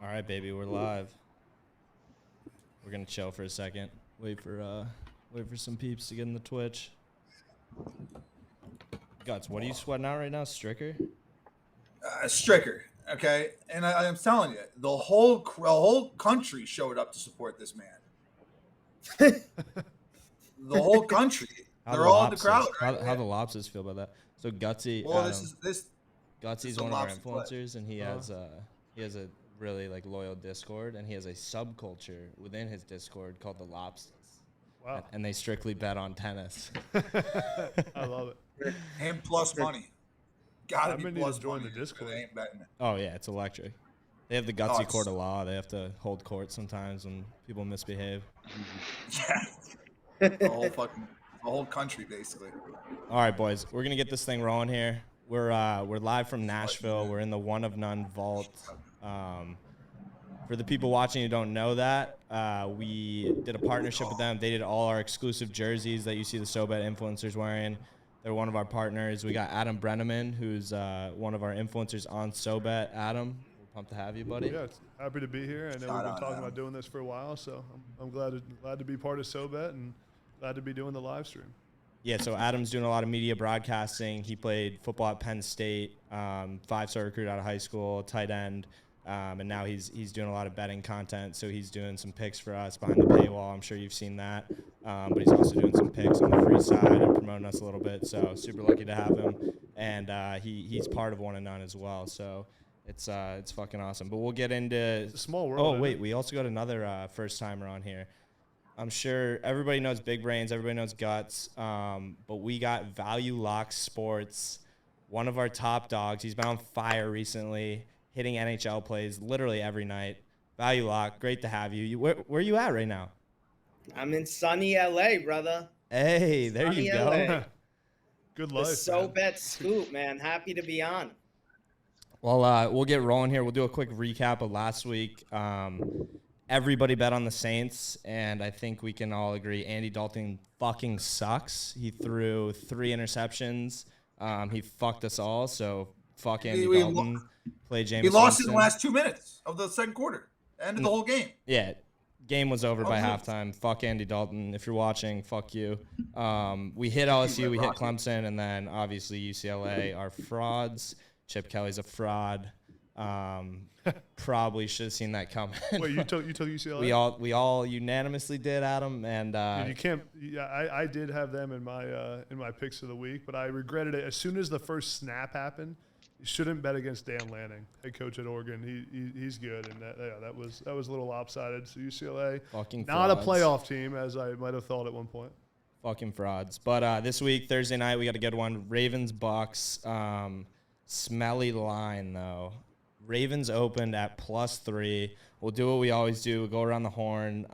All right, baby, we're live. We're gonna chill for a second. Wait for some peeps to get in the Twitch. Guts, what are you sweating out right now, Stricker? Stricker, okay? And I'm telling you, the whole country showed up to support this man. The whole country. They're all in the crowd. Right? How the Lobsters feel about that? So Gutsy, Well, Adam, Gutsy's one of our influencers, and he has a really like loyal Discord, and he has a subculture within his Discord called the Lobsters. Wow. And they strictly bet on tennis. I love it. And plus money. Gotta be plus join money. the Discord. They ain't betting it. Oh yeah, it's electric. They have the Gutsy court of law. They have to hold court sometimes when people misbehave. Yeah. The whole country basically. All right, boys, we're gonna get this thing rolling here. We're live from Nashville. We're in the One of None vault. For the people watching who don't know that, we did a partnership with them. They did all our exclusive jerseys that you see the SoBet influencers wearing. They're one of our partners. We got Adam Brenneman, who's one of our influencers on SoBet. Adam, we're pumped to have you, buddy. Yeah, it's happy to be here. I know we've been talking about doing this for a while, so I'm glad to be part of SoBet and glad to be doing the live stream. Yeah, so Adam's doing a lot of media broadcasting. He played football at Penn State, 5-star recruit out of high school, tight end, and now he's doing a lot of betting content. So he's doing some picks for us behind the paywall. I'm sure you've seen that. But he's also doing some picks on the free side and promoting us a little bit. So super lucky to have him, and he's part of One and None as well. So it's fucking awesome. But we'll get into it's a small world. Oh wait, we also got another first timer on here. I'm sure everybody knows Big Brains, everybody knows Guts, but we got Value Lock Sports, one of our top dogs. He's been on fire recently, hitting NHL plays literally every night. Value Lock, great to have you. Where are you at right now? I'm in sunny LA, brother. Hey, there sunny you go. LA. Good life. The SoBet scoop, man. Happy to be on. Well, we'll get rolling here. We'll do a quick recap of last week. Everybody bet on the Saints, and I think we can all agree Andy Dalton fucking sucks. He threw 3 interceptions. He fucked us all, so fuck Andy Dalton. Play James. He lost in the last 2 minutes of the second quarter. Ended the whole game. Yeah, game was over by halftime. Fuck Andy Dalton. If you're watching, fuck you. We hit LSU, we hit Clemson, and then obviously UCLA are frauds. Chip Kelly's a fraud. Probably should have seen that coming. Wait, you took UCLA? We all unanimously did, Adam, and dude, you can't. Yeah, I did have them in my picks of the week, but I regretted it as soon as the first snap happened. You shouldn't bet against Dan Lanning, head coach at Oregon. He's good, and that was a little lopsided. So UCLA, fucking not frauds. a playoff team as I might have thought at one point. Fucking frauds. But this week, Thursday night, we got a good one. Ravens Bucks. Smelly line though. Ravens opened at +3. We'll do what we always do. We'll go around the horn.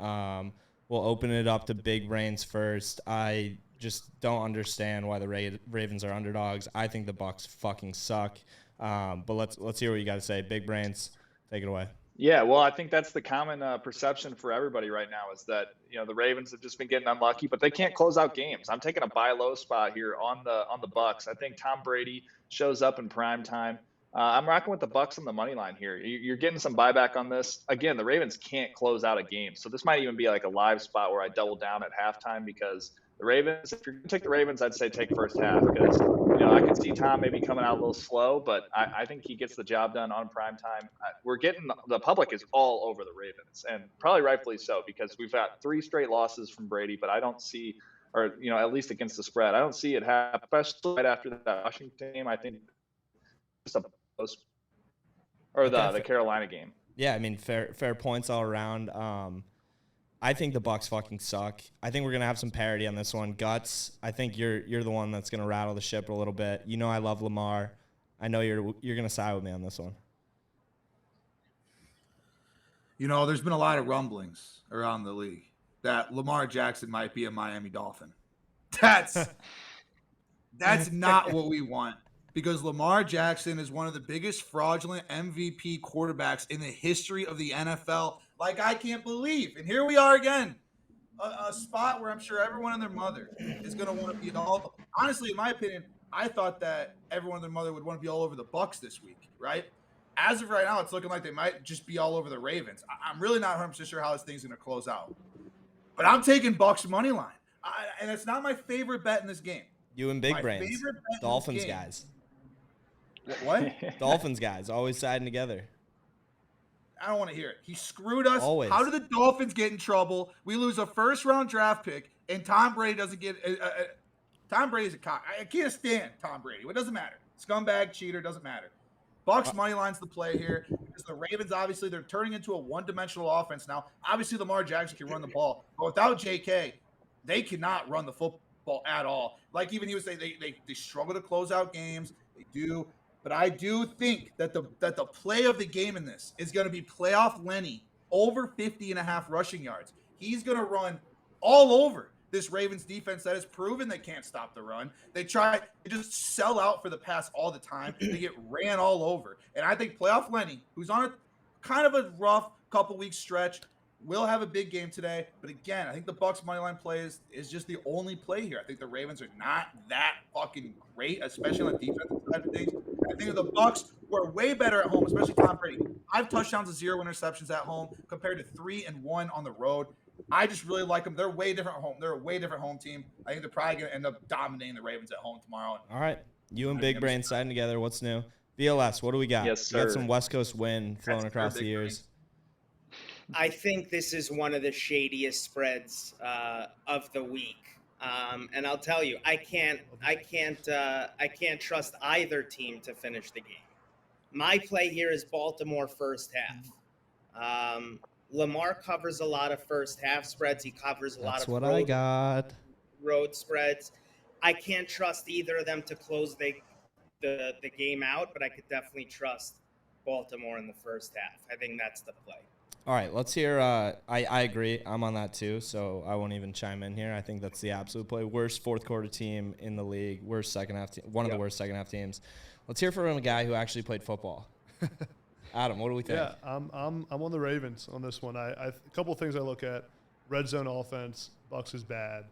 We'll open it up to Big Brains first. I just don't understand why the Ravens are underdogs. I think the Bucks fucking suck. But let's hear what you got to say. Big Brains, take it away. Yeah, well, I think that's the common perception for everybody right now is that the Ravens have just been getting unlucky, but they can't close out games. I'm taking a buy low spot here on the Bucks. I think Tom Brady shows up in prime time. I'm rocking with the Bucks on the money line here. You're getting some buyback on this. Again, the Ravens can't close out a game, so this might even be like a live spot where I double down at halftime because the Ravens. If you're going to take the Ravens, I'd say take first half because I can see Tom maybe coming out a little slow, but I think he gets the job done on prime time. We're getting the public is all over the Ravens, and probably rightfully so because we've got 3 straight losses from Brady, but I don't see, or at least against the spread, I don't see it happen, especially right after that Washington game. I think just a or the Carolina game. Yeah, I mean fair points all around. I think the Bucks fucking suck. I think we're gonna have some parity on this one. Guts, I think you're the one that's gonna rattle the ship a little bit. I love Lamar. I know you're gonna side with me on this one. There's been a lot of rumblings around the league that Lamar Jackson might be a Miami Dolphin. That's not what we want. Because Lamar Jackson is one of the biggest fraudulent MVP quarterbacks in the history of the NFL. Like, I can't believe. And here we are again. A spot where I'm sure everyone and their mother is going to want to be all. Honestly, in my opinion, I thought that everyone and their mother would want to be all over the Bucks this week, right? as of right now, it's looking like they might just be all over the Ravens. I'm really not 100% sure how this thing's going to close out. But I'm taking Bucks money line. And it's not my favorite bet in this game. You and Big My Brains. favorite bet in this Dolphins game- guys. What? Dolphins guys, always siding together. I don't want to hear it. He screwed us. Always. How did the Dolphins get in trouble? We lose a first-round draft pick, and Tom Brady doesn't get. Tom Brady's a cock. I can't stand Tom Brady. It doesn't matter. Scumbag, cheater, doesn't matter. Bucks money line's the play here because the Ravens, obviously, they're turning into a one-dimensional offense now. Obviously, Lamar Jackson can run the ball, but without J.K., they cannot run the football at all. Like even he was saying, they struggle to close out games. They do. But I do think that the play of the game in this is going to be playoff Lenny over 50.5 rushing yards. He's going to run all over this Ravens defense that has proven they can't stop the run. They just sell out for the pass all the time. They get ran all over. And I think playoff Lenny, who's on a kind of a rough couple weeks stretch, will have a big game today. But again, I think the Bucks money line play is just the only play here. I think the Ravens are not that fucking great, especially on the defensive side of things. I think the Bucks were way better at home, especially Tom Brady. 5 touchdowns to 0 interceptions at home compared to 3 and 1 on the road. I just really like them. They're way different at home. They're a way different home team. I think they're probably going to end up dominating the Ravens at home tomorrow. All right. You and Big Brain siding together. What's new? VLS, what do we got? Yes, We got sir. some West Coast wind flowing across the years. I think this is one of the shadiest spreads of the week. And I'll tell you, I can't trust either team to finish the game. My play here is Baltimore first half. Lamar covers a lot of first half spreads. He covers a lot That's of what I got. road spreads. I can't trust either of them to close the game out, but I could definitely trust Baltimore in the first half. I think that's the play. All right, let's hear. I agree. I'm on that too, so I won't even chime in here. I think that's the absolute play. Worst fourth quarter team in the league. Worst second half team. One of the worst second half teams. Let's hear from a guy who actually played football. Adam, what do we think? Yeah, I'm on the Ravens on this one. A couple of things I look at: red zone offense. Bucks is bad.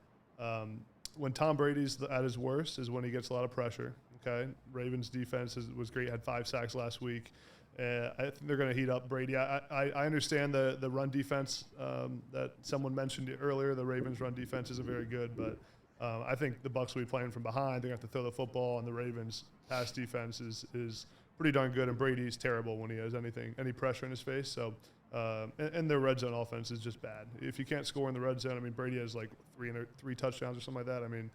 When Tom Brady's at his worst is when he gets a lot of pressure. Okay, Ravens defense was great. Had 5 sacks last week. I think they're going to heat up Brady. I understand the run defense that someone mentioned earlier. The Ravens' run defense isn't very good, but I think the Bucs will be playing from behind. They're going to have to throw the football, and the Ravens' pass defense is pretty darn good. And Brady's terrible when he has any pressure in his face. So, and their red zone offense is just bad. If you can't score in the red zone, I mean, Brady has like 3 touchdowns or something like that. I mean,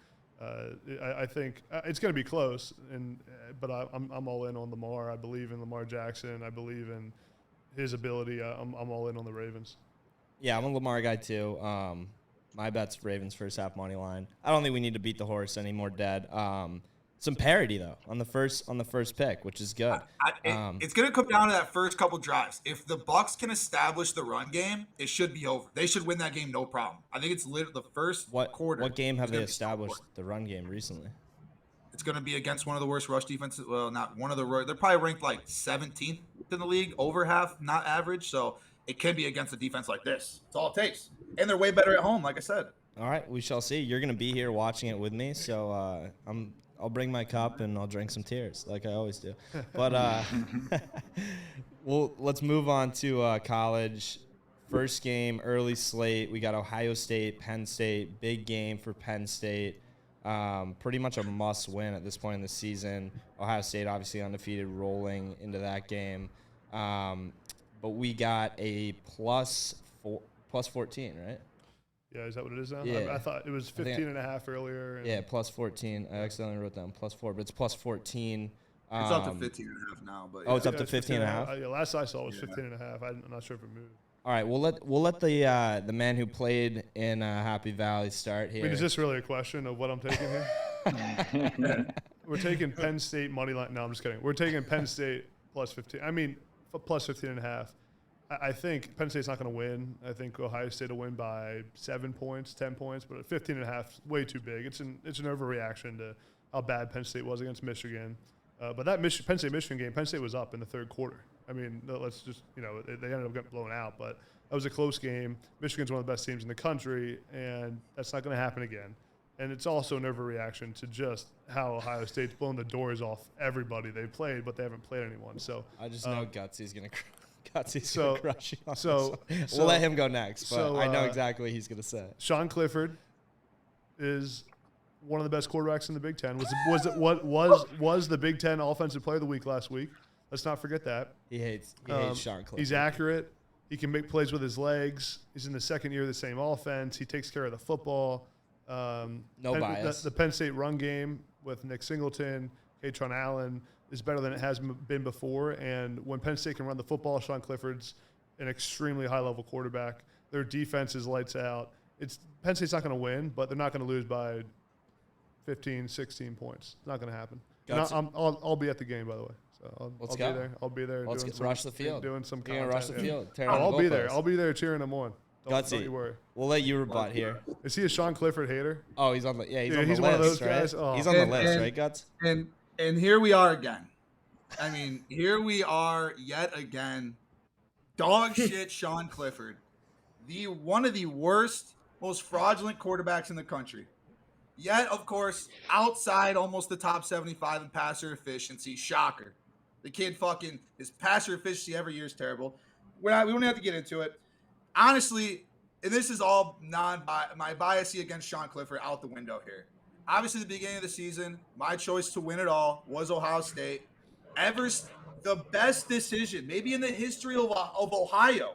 I think it's going to be close, but I'm all in on Lamar. I believe in Lamar Jackson. I believe in his ability. I'm all in on the Ravens. Yeah, I'm a Lamar guy too. My bet's Ravens first half money line. I don't think we need to beat the horse any more dead. Some parity though on the first pick, which is good. It's going to come down to that first couple drives. If the Bucs can establish the run game, it should be over. They should win that game, no problem. I think it's literally the first quarter. What game have they established the run game recently? It's going to be against one of the worst rush defenses. Well, not one of the. They're probably ranked like 17th in the league, over half, not average. So it can be against a defense like this. It's all it takes, and they're way better at home, like I said. All right, we shall see. You're going to be here watching it with me, so I'll bring my cup and I'll drink some tears like I always do. But well, let's move on to college. First game, early slate. We got Ohio State, Penn State. Big game for Penn State. Pretty much a must win at this point in the season. Ohio State obviously undefeated, rolling into that game. But we got a plus 14, right? Yeah, is that what it is now? Yeah. I thought it was 15.5 earlier. Yeah, plus 14. I accidentally wrote down plus 4, but it's plus 14. It's up to 15.5 now. But it's up to 15.5? Yeah, last I saw was 15.5. I'm not sure if it moved. All right, we'll let the man who played in Happy Valley start here. I mean, is this really a question of what I'm taking here? We're taking Penn State money line. No, I'm just kidding. We're taking Penn State plus 15. I mean, plus 15.5. I think Penn State's not going to win. I think Ohio State will win by 7 points, 10 points, but 15.5 is way too big. It's an overreaction to how bad Penn State was against Michigan. But that Penn State-Michigan game, Penn State was up in the third quarter. I mean, let's just, they ended up getting blown out, but that was a close game. Michigan's one of the best teams in the country, and that's not going to happen again. And it's also an overreaction to just how Ohio State's blown the doors off everybody they've played, but they haven't played anyone. So I just know Gutsy's gonna crush you. On so we'll let him go next, but so, I know exactly what he's gonna say. Sean Clifford is one of the best quarterbacks in the Big Ten. Was the Big Ten Offensive Player of the Week last week? Let's not forget that. He hates Sean Clifford. He's accurate. He can make plays with his legs. He's in the second year of the same offense. He takes care of the football. No bias. The Penn State run game with Nick Singleton, Katron Allen is better than it has been before. And when Penn State can run the football, Sean Clifford's an extremely high-level quarterback. Their defense is lights out. Penn State's not going to win, but they're not going to lose by 15, 16 points. It's not going to happen. I'll be at the game, by the way. So I'll be there. I'll be there. Let's rush the field. Doing some content. Rush the field. I'll be there. I'll be there cheering them on. Don't you worry. We'll let you rebut here. Is he a Sean Clifford hater? Oh, he's on the he's on the list, one of those right? guys. Oh. He's on the list, right, Guts? And here we are again. I mean, here we are yet again. Dog shit Sean Clifford. One of the worst, most fraudulent quarterbacks in the country. Yet, of course, outside almost the top 75 in passer efficiency. Shocker. The kid his passer efficiency every year is terrible. We don't have to get into it. Honestly, and this is all my bias against Sean Clifford out the window here. Obviously, at the beginning of the season, my choice to win it all was Ohio State. The best decision, maybe in the history of Ohio,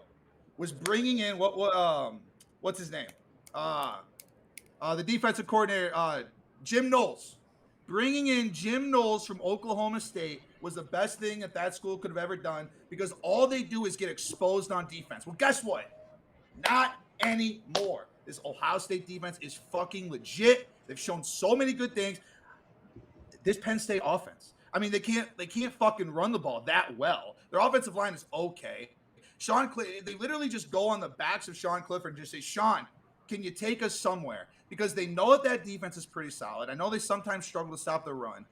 was bringing in what's his name? The defensive coordinator, Jim Knowles. Bringing in Jim Knowles from Oklahoma State was the best thing that school could have ever done because all they do is get exposed on defense. Well, guess what? Not anymore. This Ohio State defense is fucking legit. They've shown so many good things. This Penn State offense. I mean, they can't fucking run the ball that well. Their offensive line is okay. They literally just go on the backs of Sean Clifford and just say, Sean, can you take us somewhere? Because they know that defense is pretty solid. I know they sometimes struggle to stop the run.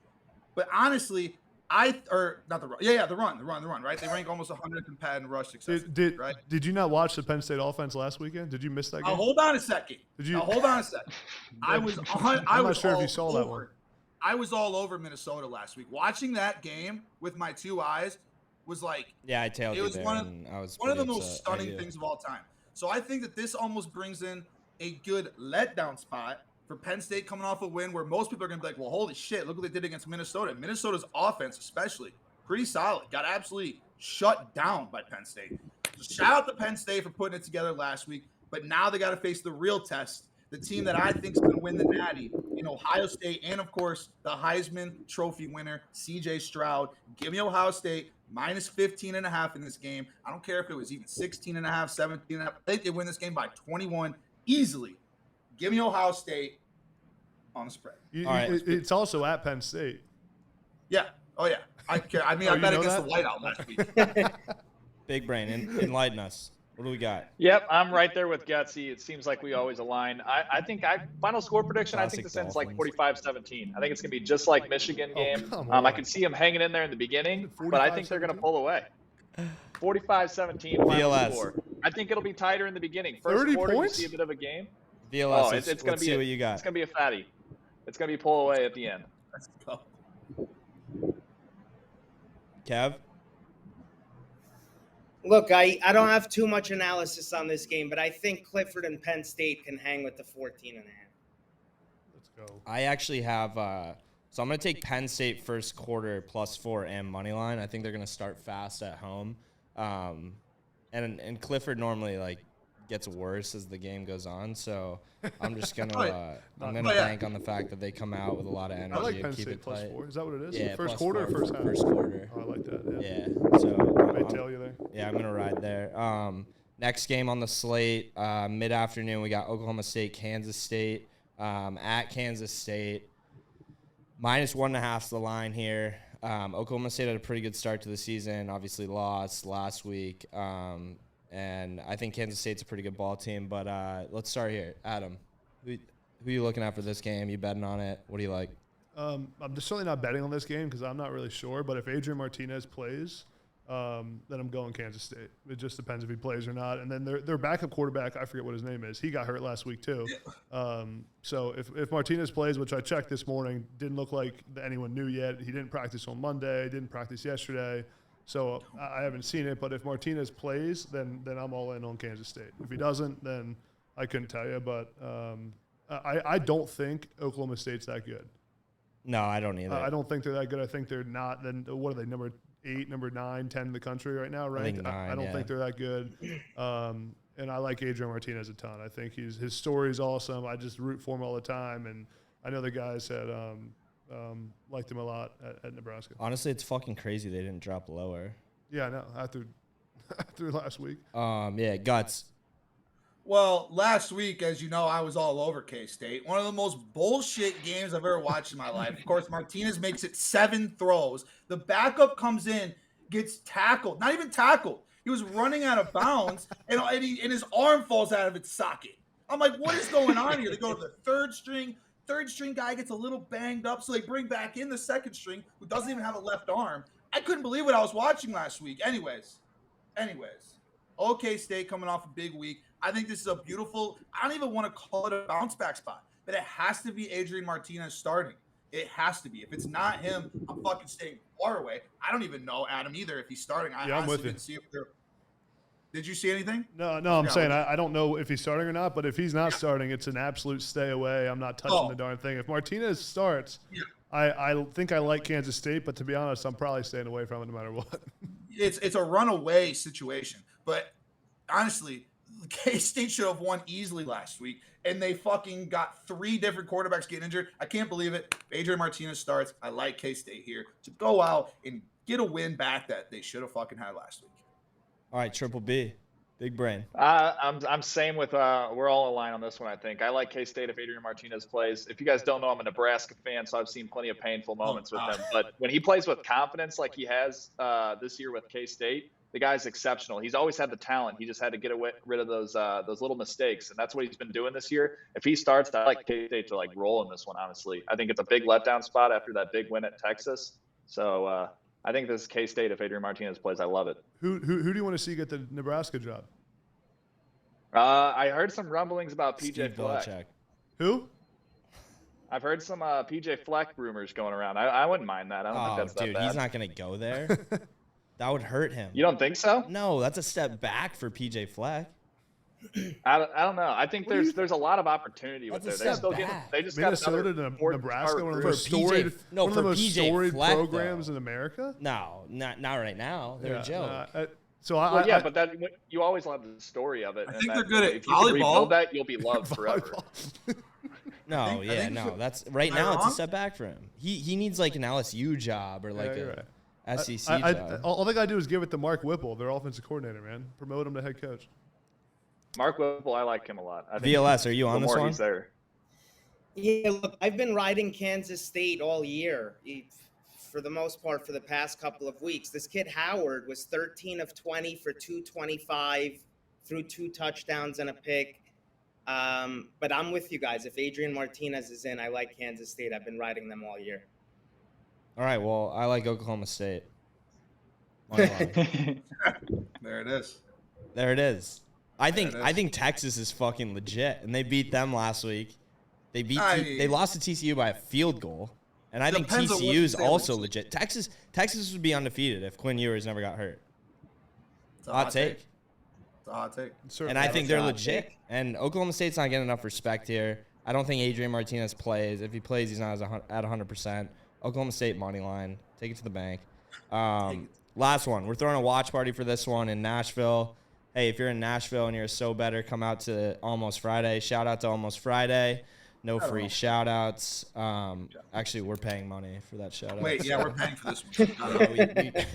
But honestly, the run, right? They rank almost 100th in pad and rush success, right? Did you not watch the Penn State offense last weekend? Did you miss that game? Hold on a second. Hold on a second. I'm not sure if you saw that one. I was all over Minnesota last week. Watching that game with my two eyes was like, yeah, I tailed you there. One of the most stunning things of all time. So I think that this almost brings in a good letdown spot for Penn State coming off a win where most people are going to be like, well, holy shit, look what they did against Minnesota. Minnesota's offense especially, pretty solid. Got absolutely shut down by Penn State. So shout out to Penn State for putting it together last week, but now they got to face the real test, the team that I think is going to win the Natty in Ohio State, and, of course, the Heisman Trophy winner, C.J. Stroud. Give me Ohio State minus 15.5 in this game. I don't care if it was even 16.5, 17.5. I think they win this game by 21 easily. Give me Ohio State on the spread. It's also at Penn State. Yeah. Oh, yeah. I care. I mean, I bet against the Whiteout last week. Big brain. Enlighten us. What do we got? Yep, I'm right there with Gutsy. It seems like we always align. I think final score prediction, I think this ends like 45-17. I think it's going to be just like Michigan game. I can see them hanging in there in the beginning, but I think they're going to pull away. 45-17 final score. I think it'll be tighter in the beginning. First quarter, you see a bit of a game. VLS, it's going to be what you got. It's going to be a fatty. It's going to be pull away at the end. Let's go. Kev? Look, I don't have too much analysis on this game, but I think Clifford and Penn State can hang with the 14.5. Let's go. I actually have so I'm going to take Penn State first quarter +4 and money line. I think they're going to start fast at home. And Clifford normally gets worse as the game goes on, so I'm just going to bank on the fact that they come out with a lot of energy. I like and Penn keep State it tight. +4. Is that what it is? Yeah, first quarter or first half? First quarter. Oh, I like that. Yeah. So I tail you there. Yeah, I'm going to ride there. Next game on the slate, mid-afternoon, we got Oklahoma State, Kansas State. At Kansas State, -1.5 is the line here. Oklahoma State had a pretty good start to the season, obviously lost last week. And I think Kansas State's a pretty good ball team. But let's start here. Adam, who are you looking at for this game? You betting on it? What do you like? I'm certainly not betting on this game because I'm not really sure. But if Adrian Martinez plays, then I'm going Kansas State. It just depends if he plays or not. And then their backup quarterback, I forget what his name is. He got hurt last week too. So if Martinez plays, which I checked this morning, didn't look like anyone knew yet. He didn't practice on Monday. Didn't practice yesterday. So I haven't seen it. But if Martinez plays, then I'm all in on Kansas State. If he doesn't, then I couldn't tell you. But I don't think Oklahoma State's that good. No, I don't either. I don't think they're that good. I think they're not. Then what are they, number 8, number 9, 10 in the country right now, right? I think 9, I don't think they're that good. And I like Adrian Martinez a ton. I think his story is awesome. I just root for him all the time. And I know the guys had liked him a lot at Nebraska. Honestly, it's fucking crazy they didn't drop lower. Yeah, I know. After last week. Yeah, Guts. Well, last week, as you know, I was all over K-State. One of the most bullshit games I've ever watched in my life. Of course, Martinez makes it 7 throws. The backup comes in, gets tackled. Not even tackled. He was running out of bounds, and his arm falls out of its socket. I'm like, what is going on here? They go to the third string. Third string guy gets a little banged up, so they bring back in the second string, who doesn't even have a left arm. I couldn't believe what I was watching last week. Anyways. OK State coming off a big week. I think this is a beautiful, I don't even want to call it a bounce back spot, but it has to be Adrian Martinez starting. It has to be. If it's not him, I'm fucking staying far away. I don't even know Adam either if he's starting. I'm with you. Did you see anything? No, I'm saying I don't know if he's starting or not, but if he's not starting, it's an absolute stay away. I'm not touching the darn thing. If Martinez starts, I think I like Kansas State, but to be honest, I'm probably staying away from it no matter what. It's a runaway situation, but honestly, K-State should have won easily last week, and they fucking got 3 different quarterbacks getting injured. I can't believe it. Adrian Martinez starts. I like K-State here to go out and get a win back that they should have fucking had last week. All right, Triple B. Big brain. I'm same with we're all aligned on this one. I think I like K-State if Adrian Martinez plays. If you guys don't know, I'm a Nebraska fan, so I've seen plenty of painful moments with him. But when he plays with confidence like he has this year with K-State, the guy's exceptional. He's always had the talent. He just had to get rid of those little mistakes, and that's what he's been doing this year. If he starts, I like K-State to roll in this one. Honestly, I think it's a big letdown spot after that big win at Texas. So I think this is K-State if Adrian Martinez plays. I love it. Who do you want to see get the Nebraska job? I heard some rumblings about PJ Fleck. Who? I've heard some PJ Fleck rumors going around. I wouldn't mind that. I don't think that's that bad. He's not going to go there. That would hurt him. You don't think so? No, that's a step back for PJ Fleck. I don't know. I think there's a lot of opportunity with there. They just Minnesota got to Nebraska, one of the most storied programs in America. No, not right now. They're a joke. But you always love the story of it. I think they're good at if you volleyball. Rebuild that, you'll be loved forever. No, that's right now. It's a step back for him. He needs an LSU job or a SEC job. All they gotta do is give it to Mark Whipple, their offensive coordinator, man. Promote him to head coach. Mark Whipple, I like him a lot. VLS, are you on this one? He's there. Yeah, look, I've been riding Kansas State all year, for the most part, for the past couple of weeks. This kid Howard was 13 of 20 for 225, threw 2 touchdowns and a pick. But I'm with you guys. If Adrian Martinez is in, I like Kansas State. I've been riding them all year. All right, well, I like Oklahoma State. There it is. There it is. I think Texas is fucking legit, and they beat them last week. They lost to TCU by a field goal, and I think TCU is also legit. Texas would be undefeated if Quinn Ewers never got hurt. It's a hot take. It's a hot take. And I think they're legit. And Oklahoma State's not getting enough respect here. I don't think Adrian Martinez plays. If he plays, he's not at 100%. Oklahoma State money line. Take it to the bank. Last one. We're throwing a watch party for this one in Nashville. Hey, if you're in Nashville and you're a SoBetter, come out to Almost Friday. Shout out to Almost Friday. No free shout outs. Actually, we're paying money for that shout out. Wait, yeah, we're paying for this one.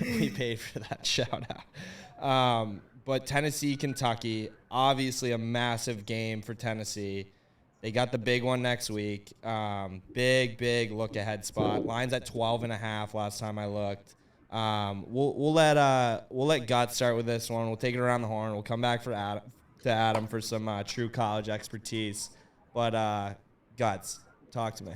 we paid for that shout out. But Tennessee, Kentucky, obviously a massive game for Tennessee. They got the big one next week. Big look ahead spot. Line's at 12.5 last time I looked. We'll let Guts start with this one. We'll take it around the horn. We'll come back to Adam for some true college expertise. But Guts, talk to me.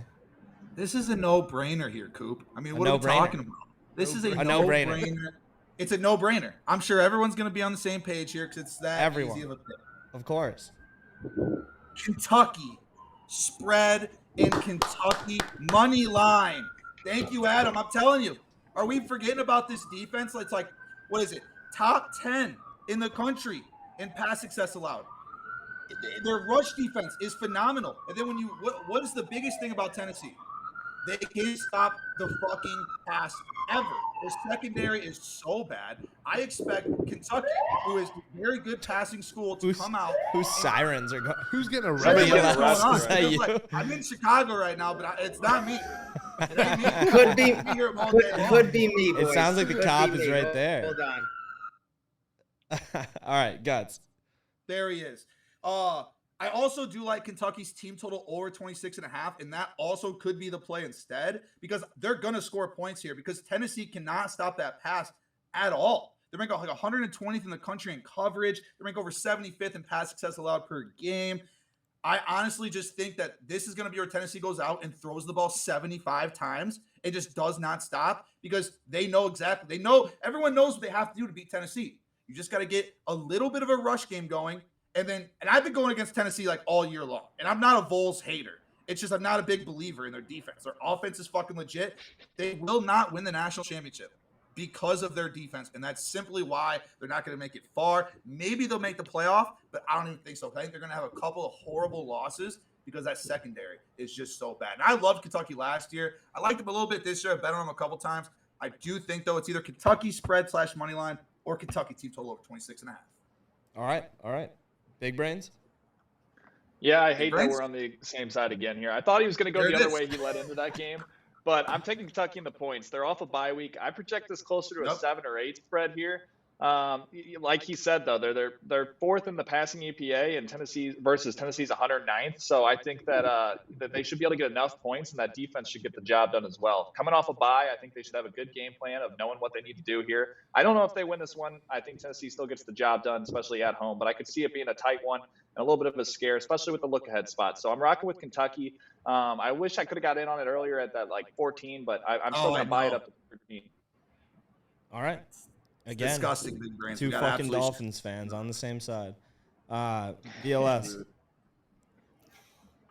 This is a no-brainer here, Coop. I mean, what are we talking about? This is a no-brainer. It's a no-brainer. I'm sure everyone's going to be on the same page here because it's that Everyone. easy of a pick. Of course. Kentucky spread in Kentucky money line. Thank you, Adam. I'm telling you. Are we forgetting about this defense? It's like, what is it? Top 10 in the country in pass success allowed. Their rush defense is phenomenal. And then when you, what is the biggest thing about Tennessee? They can't stop the fucking pass ever. Their secondary is so bad. I expect Kentucky, who is a very good passing school, to come out. Whose sirens are going? Who's getting Somebody arrested? else. What's Is going on? that you? Like, I'm in Chicago right now, but it's not me. It ain't me. Could be, I'll here all day long. could be me, It boys. sounds like the Could cop be is me. right there. Hold on. All right, Guts. There he is. I also do like Kentucky's team total over 26.5, and that also could be the play instead because they're going to score points here because Tennessee cannot stop that pass at all. They're ranked like 120th in the country in coverage. They're ranked over 75th in pass success allowed per game. I honestly just think that this is going to be where Tennessee goes out and throws the ball 75 times. It just does not stop because they know exactly. Everyone knows what they have to do to beat Tennessee. You just got to get a little bit of a rush game going. And I've been going against Tennessee like all year long. And I'm not a Vols hater. It's just I'm not a big believer in their defense. Their offense is fucking legit. They will not win the national championship because of their defense. And that's simply why they're not going to make it far. Maybe they'll make the playoff, but I don't even think so. I think they're going to have a couple of horrible losses because that secondary is just so bad. And I loved Kentucky last year. I liked them a little bit this year. I've bet on them a couple times. I do think, though, it's either Kentucky spread / money line or Kentucky team total over 26.5. All right. Big brains. Yeah, I hate that we're on the same side again here. I thought he was going to go There the it other is. way he led into that game, but I'm taking Kentucky in the points. They're off a bye week. I project this closer to a 7 or 8 spread here. Like he said, though, they're fourth in the passing EPA, and Tennessee's 109th. So I think that they should be able to get enough points, and that defense should get the job done as well. Coming off a bye, I think they should have a good game plan of knowing what they need to do here. I don't know if they win this one. I think Tennessee still gets the job done, especially at home. But I could see it being a tight one and a little bit of a scare, especially with the look-ahead spot. So I'm rocking with Kentucky. I wish I could have got in on it earlier at that 14, but I'm still going to buy it up to 13. All right. Again, Disgusting big brains. two fucking Dolphins fans on the same side. BLS.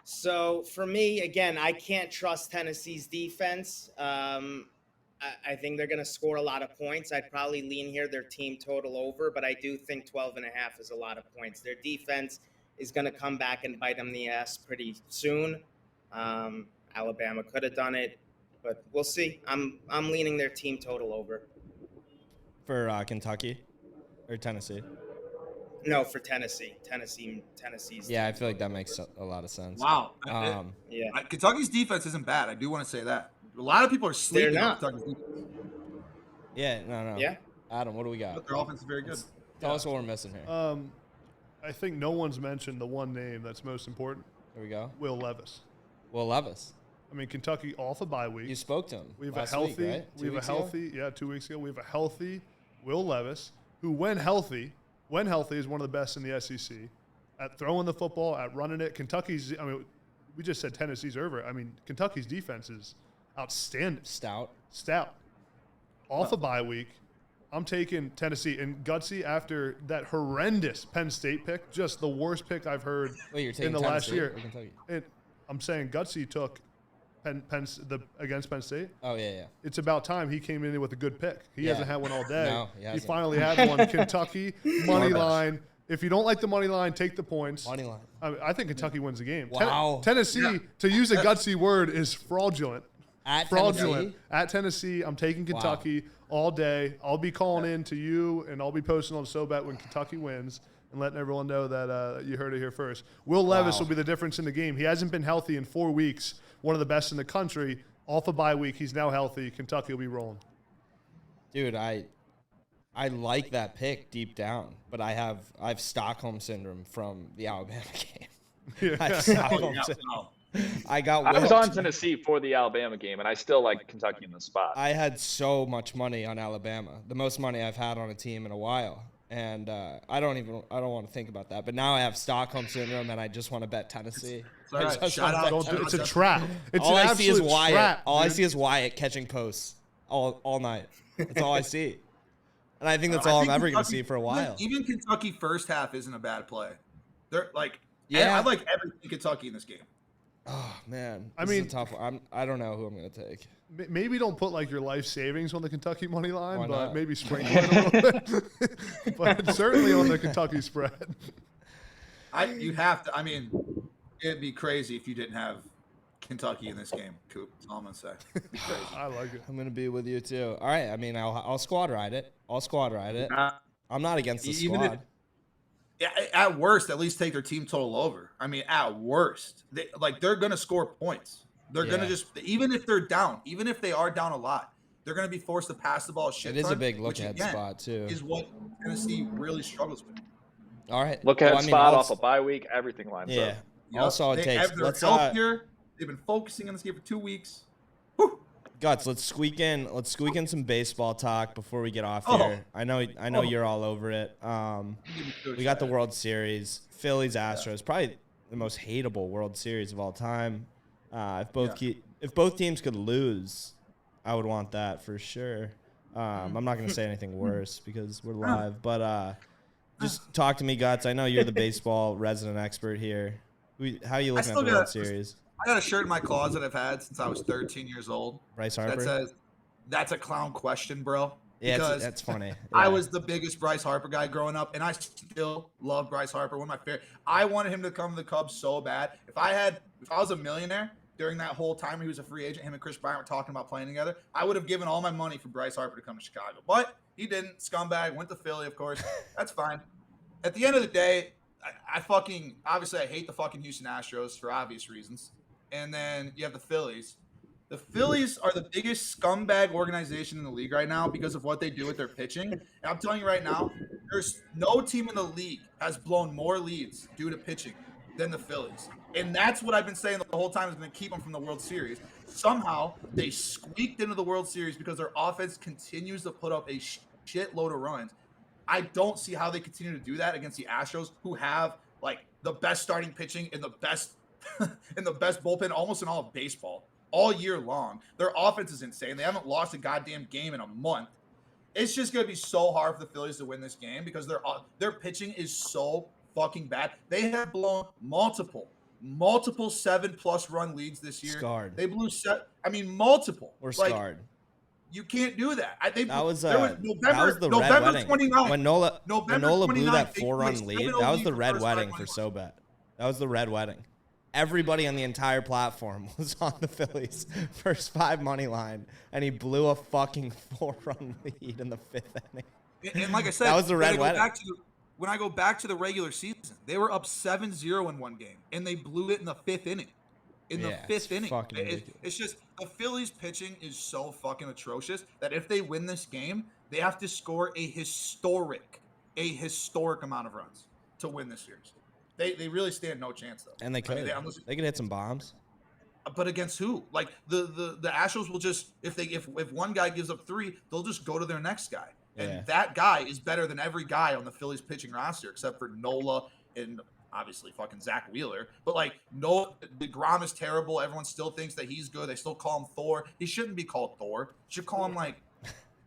So for me, again, I can't trust Tennessee's defense. I think they're going to score a lot of points. I'd probably lean here their team total over, but I do think 12.5 is a lot of points. Their defense is going to come back and bite them in the ass pretty soon. Alabama could have done it, but we'll see. I'm leaning their team total over. For Kentucky or Tennessee? No, for Tennessee. Tennessee's. Yeah, I feel like that makes a lot of sense. Wow. Yeah. Kentucky's defense isn't bad. I do want to say that. A lot of people are sleeping on Kentucky's defense. Yeah, no. Yeah. Adam, what do we got? But their offense is very good. Tell us what we're missing here. I think no one's mentioned the one name that's most important. Here we go. Will Levis. Will Levis. I mean, Kentucky off a bye week. You spoke to him. We have last a healthy. week, right? 2 weeks ago? 2 weeks ago. We have a healthy Will Levis, who, when healthy, is one of the best in the SEC at throwing the football, at running it. Kentucky's. I mean, we just said Tennessee's over. I mean, Kentucky's defense is outstanding. Stout. Off a bye week, I'm taking Tennessee. And Gutsy, after that horrendous Penn State pick, just the worst pick I've heard Wait, you're taking in the last Tennessee year. or Kentucky? I'm saying Gutsy took against Penn State. Oh, yeah. It's about time he came in with a good pick. He hasn't had one all day. No, he hasn't. Finally had one. Kentucky, money line. If you don't like the money line, take the points. Money line. I think Kentucky wins the game. Wow. Tennessee, to use a Gutsy word, is fraudulent. At Fraudulent. Tennessee? At Tennessee, I'm taking Kentucky all day. I'll be calling in to you, and I'll be posting on SoBet when Kentucky wins and letting everyone know that you heard it here first. Will Levis will be the difference in the game. He hasn't been healthy in 4 weeks. One of the best in the country. Off a bye week, he's now healthy. Kentucky will be rolling. Dude, I like that pick deep down, but I have Stockholm syndrome from the Alabama game. I have Stockholm syndrome. I was on Tennessee for the Alabama game, and I still like Kentucky in the spot. I had so much money on Alabama, the most money I've had on a team in a while, and I don't want to think about that. But now I have Stockholm syndrome, and I just want to bet Tennessee. All right, shout out. It's a trap. It's all an I see is absolute Wyatt. trap, All I dude. see is Wyatt catching posts all night. That's all I see. And I think that's I all I'm think ever going to Kentucky- see for a while. Even Kentucky first half isn't a bad play. They're like, Yeah. I like everything Kentucky in this game. Oh, man. I This is mean- a tough one. I don't know who I'm going to take. Maybe don't put like your life savings on the Kentucky money Why line, but not? maybe sprinkle it a little bit. But certainly on the Kentucky spread. You have to. I mean, it'd be crazy if you didn't have Kentucky in this game, Coop. That's all I'm gonna say. It'd be crazy. I like it. I'm going to be with you, too. All right. I mean, I'll squad ride it. I'm not against the Even squad. At worst, at least take their team total over. I mean, at worst, they're gonna score points. They're gonna just, even if they're down, even if they are down a lot, they're gonna be forced to pass the ball a shit It is a ton, big which, look-ahead again, spot, too. is what Tennessee really struggles with. All right. Look at Well, I mean, spot I'll- off a bye week. Everything lines Yeah. up. Yep. All solid They- takes. They're Let's healthier. They've been focusing on this game for 2 weeks. Whew. Guts, let's squeak in some baseball talk before we get off Oh. here. I know you're all over it. We got the World Series, Phillies Astros, probably the most hateable World Series of all time. If both teams could lose, I would want that for sure. I'm not going to say anything worse because we're live, but just talk to me, Guts. I know you're the baseball resident expert here. How are you looking at the World Series? I got a shirt in my closet I've had since I was 13 years old Bryce that Harper? says, "That's a clown question, bro." Yeah, Because that's funny. I Yeah. was the biggest Bryce Harper guy growing up, and I still love Bryce Harper. One of my favorite. I wanted him to come to the Cubs so bad. If I was a millionaire during that whole time he was a free agent, him and Chris Bryant were talking about playing together, I would have given all my money for Bryce Harper to come to Chicago. But he didn't. Scumbag went to Philly, of course. That's fine. At the end of the day, I hate the fucking Houston Astros for obvious reasons. And then you have the Phillies. The Phillies are the biggest scumbag organization in the league right now because of what they do with their pitching. And I'm telling you right now, there's no team in the league has blown more leads due to pitching than the Phillies. And that's what I've been saying the whole time is going to keep them from the World Series. Somehow they squeaked into the World Series because their offense continues to put up a shitload of runs. I don't see how they continue to do that against the Astros, who have like the best starting pitching and the best in the best bullpen almost in all of baseball all year long. Their offense is insane. They haven't lost a goddamn game in a month. It's just going to be so hard for the Phillies to win this game because their pitching is so fucking bad. They have blown multiple 7+ run leads this year. Scarred. They blew multiple. We're Like, scarred. you can't do that. That was November, the red November wedding. 29th. When Nola blew that 4-run placed lead, 7-0 that was the for red first wedding 5 for months. SoBet. That was the red wedding. Everybody on the entire platform was on the Phillies first 5 money line, and he blew a fucking 4-run lead in the 5th inning. And like I said, That was the red wedding. When I go back to the regular season, they were up 7-0 in one game, and they blew it in the 5th inning. It's fucking ridiculous. It's just the Phillies pitching is so fucking atrocious that if they win this game, they have to score a historic amount of runs to win this series. They really stand no chance though. And they could. They could hit some bombs. But against who? Like the Astros will just if one guy gives up 3, they'll just go to their next guy. And Yeah. that guy is better than every guy on the Phillies pitching roster except for Nola and obviously fucking Zach Wheeler. But like DeGrom is terrible. Everyone still thinks that he's good. They still call him Thor. He shouldn't be called Thor. You should call him like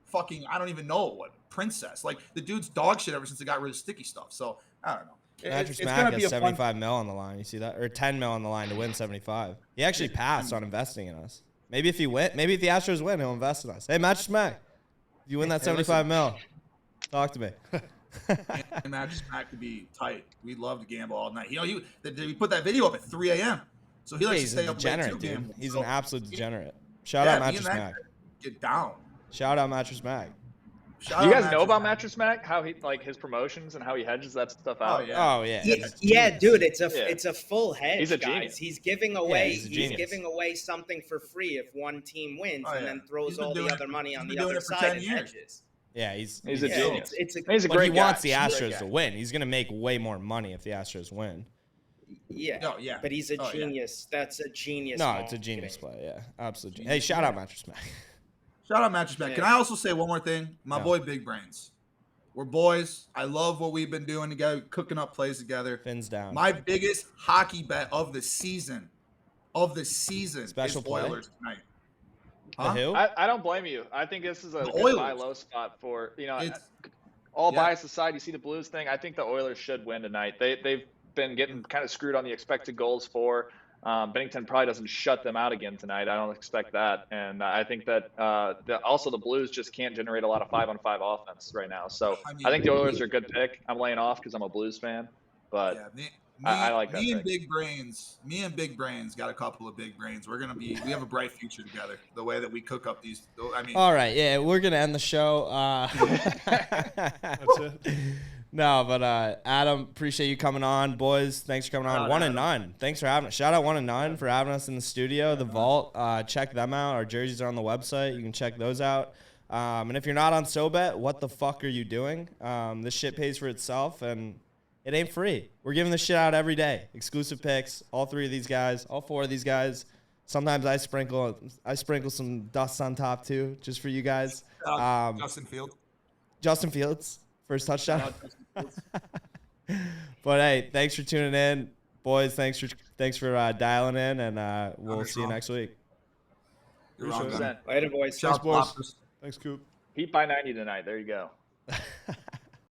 fucking I don't even know what Princess. Like the dude's dog shit ever since they got rid of sticky stuff. So I don't know. Mattress It's Mac gonna has be a fun. $75 million on the line. You see that? Or $10 million on the line to win 75. He actually passed on investing in us. Maybe if the Astros win, he'll invest in us. Hey, Mattress Mac, if you win that $75 million, talk to me. And Mattress Mac could be tight. We'd love to gamble all night. We put that video up at 3 a.m. So he likes to He's stay a up late degenerate, too. dude. Gamble. He's So an absolute degenerate. Shout out me and Mattress that Mac. guy get down. Shout out Mattress Mac. Shout Do you out guys know about Mac. Mattress Mac? How he like his promotions and how he hedges that stuff out? Oh yeah. Oh, yeah. Yeah, dude, it's Yeah. a full hedge. He's a guys. genius. He's giving away he's a genius. giving away something for free if one team wins, Oh, and yeah. then throws He's been all the doing other it- money he's on been the doing other it for side 10 and years. hedges. Yeah, he's a yeah. genius. It's a He's a But great he wants the guy. Astros to win. He's going to make way more money if the Astros win. yeah. Oh, yeah. But he's a Oh, yeah. genius. That's a genius. No, it's a marketing. genius play. Yeah, absolutely. Hey, shout out Mattress Mac. Shout out Mattress Mac. Can I also say one more thing? My Yeah. boy Big Brains. We're boys. I love what we've been doing together, cooking up plays together. Fins down. My biggest hockey bet of the season Special is play? Oilers tonight. Huh? The who? I don't blame you. I think this is a The good buy Oilers. low spot for, It's all yeah. bias aside, you see the Blues thing. I think the Oilers should win tonight. They've been getting kind of screwed on the expected goals for. Bennington probably doesn't shut them out again tonight. I don't expect that, and I think that also the Blues just can't generate a lot of 5-on-5 offense right now. So I I mean, think the Oilers are a good pick. I'm laying off because I'm a Blues fan, but yeah, I like that me and pick. me and Big Brains got a couple of big brains. We have a bright future together. The way that we cook up these, I mean, All right, yeah, we're gonna end the show. That's it. No, but Adam, appreciate you coming on, boys. Thanks for coming on. Shout out, 1 and Adam. 9. Thanks for having us. Shout out 1 and 9 for having us in the studio, the vault. Check them out. Our jerseys are on the website. You can check those out. And if you're not on SoBet, what the fuck are you doing? This shit pays for itself, and it ain't free. We're giving this shit out every day. Exclusive picks. All 3 of these guys. All 4 of these guys. Sometimes I sprinkle some dust on top too, just for you guys. Justin Fields, first touchdown. But hey, thanks for tuning in, boys. Thanks for dialing in, and we'll see you next week. You're wrong, 100%. Later, boys. Shout boys. Floppers. Thanks, Coop. Heat by 90 tonight. There you go.